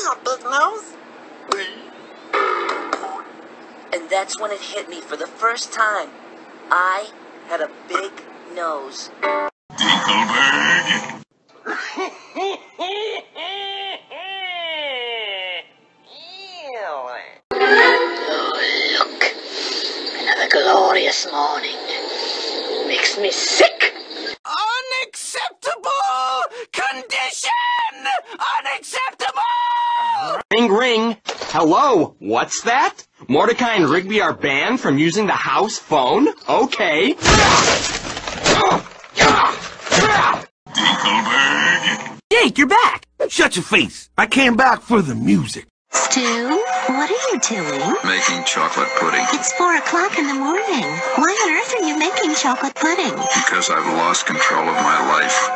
got big nose. And that's when it hit me for the first time. I had a big nose. Dinkelberg. Oh, look. Another glorious morning. Makes me sick. Unacceptable condition! Unacceptable! Ring, ring. Hello, what's that? Mordecai and Rigby are banned from using the house phone? Okay. Dinkelberg. Jake, you're back! Shut your face. I came back for the music. Stu, what are you doing? Making chocolate pudding. It's 4 o'clock in the morning. Why on earth are you making chocolate pudding? Because I've lost control of my life.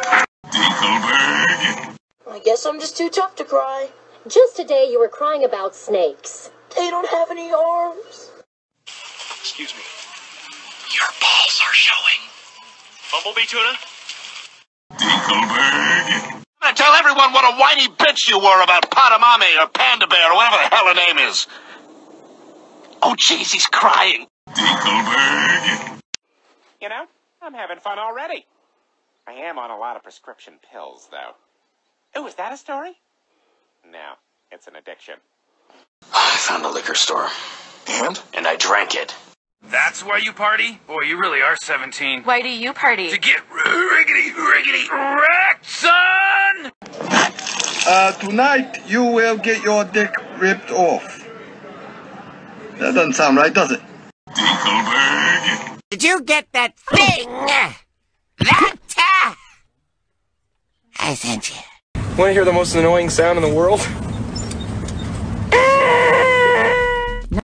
Dinkelberg. I guess I'm just too tough to cry. Just today you were crying about snakes. They don't have any arms. Excuse me. Your balls are showing. Bumblebee tuna? Dinkelberg. And tell everyone what a whiny bitch you were about Padamame or Panda Bear or whatever the hell her name is. Oh, jeez, he's crying. Dinkelberg. You know, I'm having fun already. I am on a lot of prescription pills, though. Oh, is that a story? No, it's an addiction. I found a liquor store. And I drank it. That's why you party? Boy, you really are 17. Why do you party? To get riggedy wrecked, son! Tonight you will get your dick ripped off. That doesn't sound right, does it? Dinkelberg. Did you get that thing? That? I sent you. Want to hear the most annoying sound in the world?